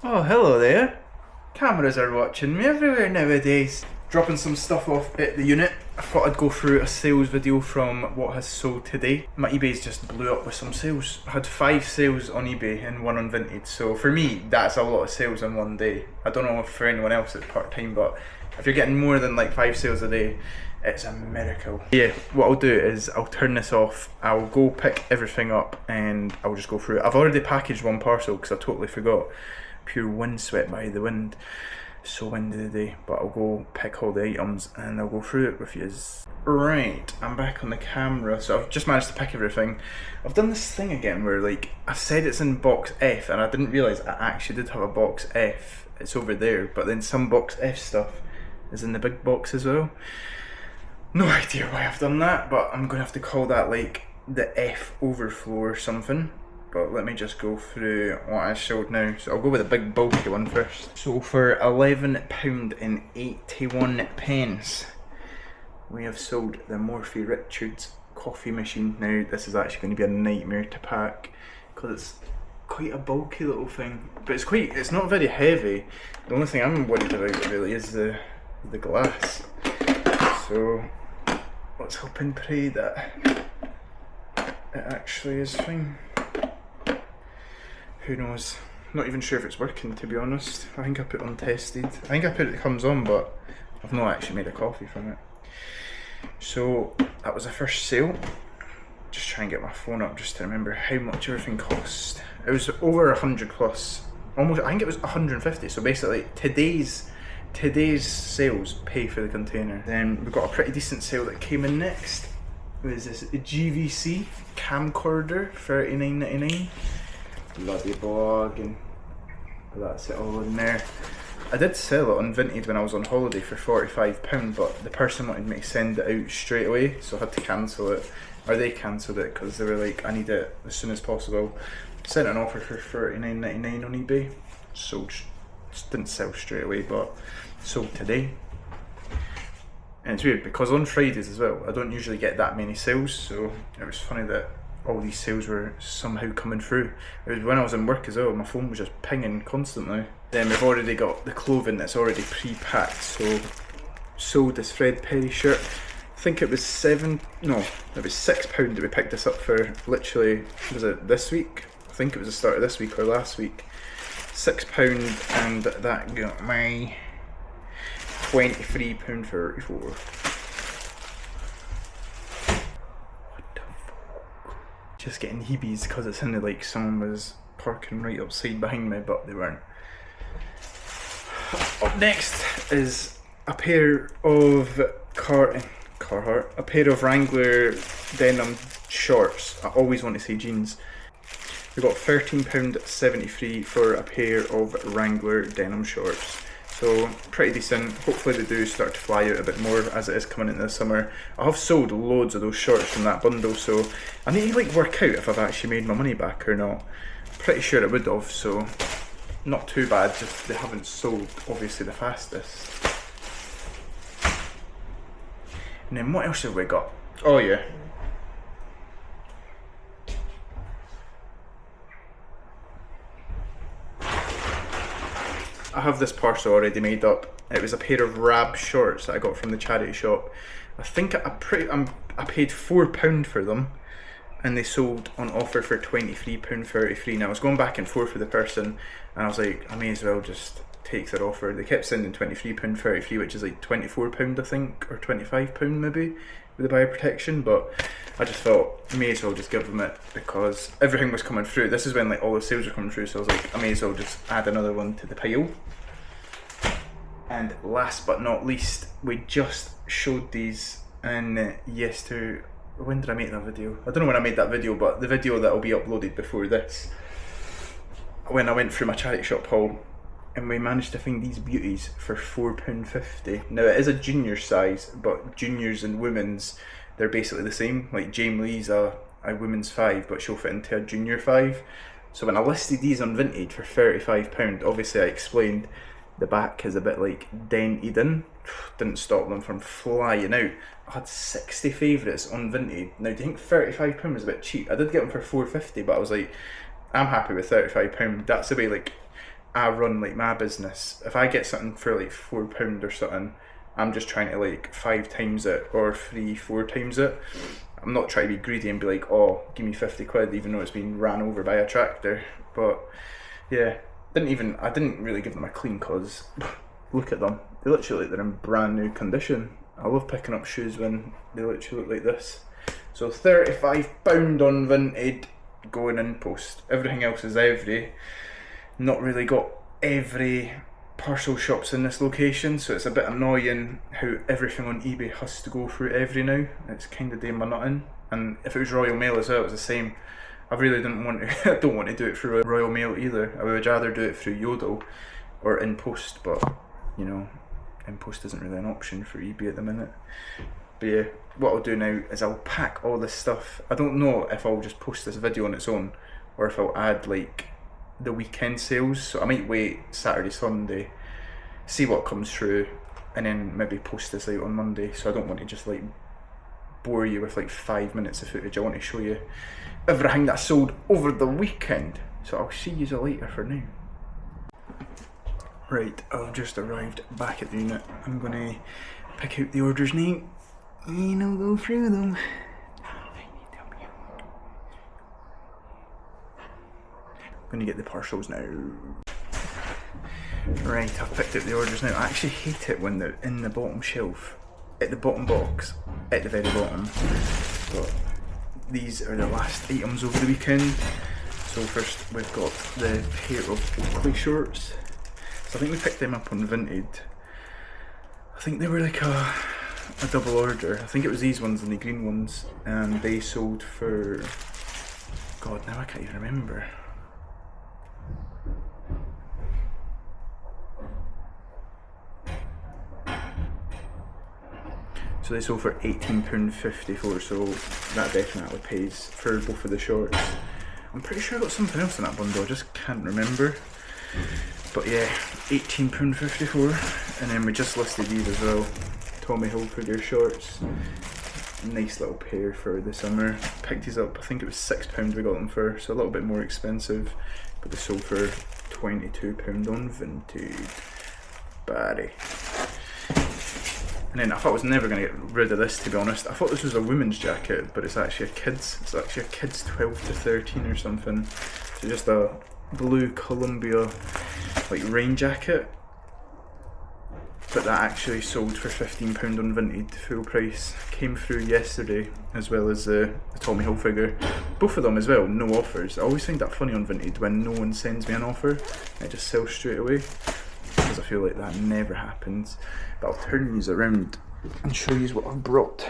Oh, hello there. Cameras are watching me everywhere nowadays. Dropping some stuff off at the unit. I thought I'd go through a sales video from what has sold today. My eBay's just blew up with some sales. I had 5 sales on eBay and 1 on Vinted. So for me, that's a lot of sales in one day. I don't know if for anyone else it's part-time, but if you're getting more than like 5 sales a day, it's a miracle. Yeah, what I'll do is I'll turn this off, I'll go pick everything up and I'll just go through it. I've already packaged one parcel because I totally forgot. Pure windswept by the wind. So windy today, but I'll go pick all the items and I'll go through it with you. Right, I'm back on the camera, so I've just managed to pick everything. I've done this thing again where like, I said it's in box F and I didn't realise I actually did have a box F. It's over there, but then some box F stuff is in the big box as well. No idea why I've done that, but I'm going to have to call that like the F overflow or something. But let me just go through what I showed now. So I'll go with the big bulky one first. So for £11.81, we have sold the Morphy Richards coffee machine. Now this is actually going to be a nightmare to pack because it's quite a bulky little thing. But it's not very heavy. The only thing I'm worried about really is the glass. So let's hope and pray that it actually is fine. Who knows? Not even sure if it's working, to be honest. I think I put untested. I think I put it comes on, but I've not actually made a coffee from it. So that was the first sale. Just try and get my phone up just to remember how much everything cost. It was over 100 plus. Almost, I think it was 150. So basically today's sales pay for the container. Then we've got a pretty decent sale that came in next. It was this GVC camcorder, $39.99. Bloody blog, and that's it all in there. I did sell it on Vinted when I was on holiday for £45, but the person wanted me to send it out straight away, so I had to cancel it. Or they cancelled it because they were like, I need it as soon as possible. Sent an offer for $39.99 on eBay. Sold, didn't sell straight away, but sold today. And it's weird because on Fridays as well, I don't usually get that many sales, so it was funny that all these sales were somehow coming through. It was when I was in work as well, my phone was just pinging constantly. Then we've already got the clothing that's already pre-packed, so sold this Fred Perry shirt. I think it was £6 that we picked this up for. Literally, was it this week? I think it was the start of this week or last week. £6, and that got my £23.34. Just getting heebies because it sounded like someone was parking right outside behind me, but they weren't. Up next is a pair of Carhartt, a pair of Wrangler denim shorts. I always want to say jeans. We got £13.73 for a pair of Wrangler denim shorts. So pretty decent. Hopefully they do start to fly out a bit more as it is coming into the summer. I have sold loads of those shorts from that bundle, so I need to like work out if I've actually made my money back or not. Pretty sure it would have, so not too bad, just they haven't sold obviously the fastest. And then what else have we got? Oh yeah. I have this parcel already made up. It was a pair of Rab shorts that I got from the charity shop. I think I paid £4 for them, and they sold on offer for £23.33. Now I was going back and forth with the person, and I was like, I may as well just take their offer. They kept sending £23.33, which is like £24 I think, or £25 maybe, with the buyer protection, but I just thought I may as well just give them it because everything was coming through. This is when like all the sales were coming through, so I was like, I may as well just add another one to the pile. And last but not least, we just showed these in when did I make that video? I don't know when I made that video, but the video that will be uploaded before this, when I went through my charity shop haul, and we managed to find these beauties for £4.50. Now it is a junior size, but juniors and women's, they're basically the same. Like Jamie Lee's a women's 5, but she'll fit into a junior 5. So when I listed these on Vinted for £35, obviously I explained the back is a bit like dented in. Didn't stop them from flying out. I had 60 favourites on Vinted. Now do you think £35 was a bit cheap? I did get them for £4.50, but I was like, I'm happy with £35. That's the way like I run like my business. If I get something for like £4 or something, I'm just trying to like 5 times it or 3-4 times it. I'm not trying to be greedy and be like, oh, give me 50 quid, even though it's been ran over by a tractor. But yeah, I didn't really give them a clean, cause look at them. They literally look like they're in brand new condition. I love picking up shoes when they literally look like this. So £35 on Vinted, going in post. Everything else is every. Not really got every parcel shops in this location, so it's a bit annoying how everything on eBay has to go through every now. It's kind of doing my nut in. And if it was Royal Mail as well, it was the same. I really didn't want to. I don't want to do it through a Royal Mail either. I would rather do it through Yodel or in post, but you know, in post isn't really an option for eBay at the minute. But yeah, what I'll do now is I'll pack all this stuff. I don't know if I'll just post this video on its own or if I'll add like the weekend sales. So I might wait Saturday, Sunday, see what comes through, and then maybe post this out on Monday. So I don't want to just like bore you with like 5 minutes of footage. I want to show you everything that I sold over the weekend. So I'll see you later for now. Right, I've just arrived back at the unit. I'm gonna pick out the orders now and I'll go through them. I'm gonna get the parcels now. Right, I've picked up the orders now. I actually hate it when they're in the bottom shelf, at the bottom box, at the very bottom. But these are the last items over the weekend. So first we've got the pair of Oakley shorts. So I think we picked them up on Vinted. I think they were like a double order. I think it was these ones and the green ones, and they sold for, God, now I can't even remember. So they sold for £18.54, so that definitely pays for both of the shorts. I'm pretty sure I got something else in that bundle, I just can't remember. But yeah, £18.54, and then we just listed these as well. Tommy Hilfiger shorts, nice little pair for the summer. Picked these up, I think it was £6 we got them for, so a little bit more expensive, but they sold for £22 on Vinted. Barry. And then I thought I was never going to get rid of this, to be honest. I thought this was a women's jacket, but it's actually a kid's. It's actually a kid's 12 to 13 or something. So just a blue Columbia like rain jacket. But that actually sold for £15 on Vinted, full price. Came through yesterday, as well as the Tommy Hilfiger. Both of them as well, no offers. I always find that funny on Vinted when no one sends me an offer. I just sell straight away, because I feel like that never happens. But I'll turn these around and show you what I've brought.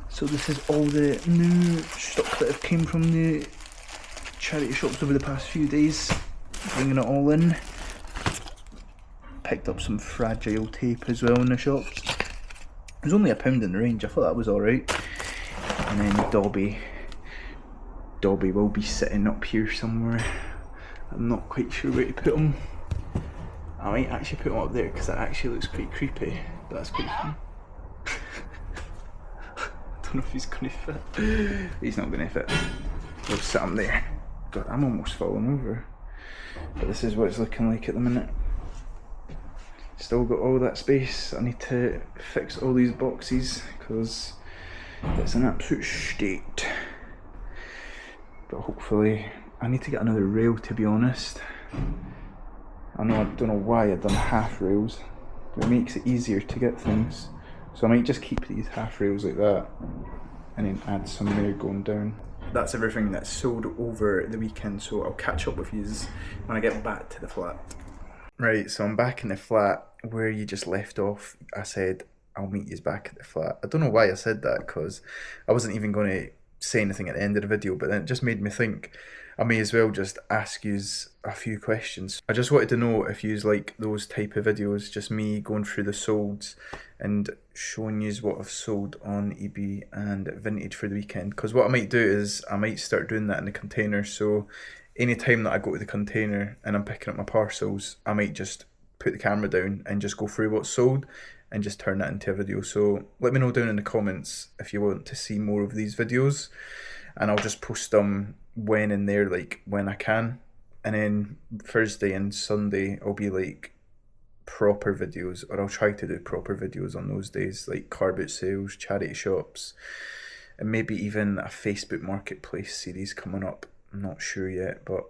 So this is all the new stock that have came from the charity shops over the past few days. Bringing it all in. Picked up some fragile tape as well in the shops. It was only £1 in the range, I thought that was alright. And then Dobby will be sitting up here somewhere. I'm not quite sure where to put him. I might actually put him up there because that actually looks quite creepy. But that's quite fun. I don't know if he's going to fit. He's not going to fit. We'll sit him there. God, I'm almost falling over. But this is what it's looking like at the minute. Still got all that space. I need to fix all these boxes because it's an absolute state. But hopefully, I need to get another rail, to be honest. I don't know why I've done half rails, but it makes it easier to get things. So I might just keep these half rails like that and then add some there going down. That's everything that's sold over the weekend, so I'll catch up with you when I get back to the flat. Right, so I'm back in the flat where you just left off. I said I'll meet you back at the flat. I don't know why I said that, because I wasn't even going to say anything at the end of the video, but then it just made me think I may as well just ask yous a few questions. I just wanted to know if yous like those type of videos, just me going through the solds and showing yous what I've sold on eBay and Vinted for the weekend. Because what I might do is I might start doing that in the container, so any time that I go to the container and I'm picking up my parcels, I might just put the camera down and just go through what's sold and just turn that into a video. So let me know down in the comments if you want to see more of these videos, and I'll just post them when and there, like when I can. and then Thursday and Sunday will be like proper videos, or I'll try to do proper videos on those days, like car boot sales, charity shops, and maybe even a Facebook marketplace series coming up. I'm not sure yet, but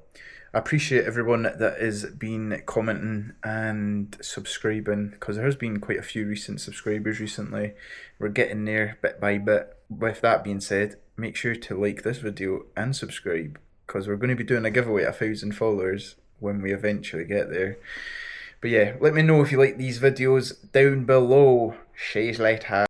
I appreciate everyone that has been commenting and subscribing, because there has been quite a few recent subscribers recently. We're getting there bit by bit. With that being said, make sure to like this video and subscribe, because we're going to be doing a giveaway at 1,000 followers when we eventually get there. But yeah, let me know if you like these videos down below. Shays later.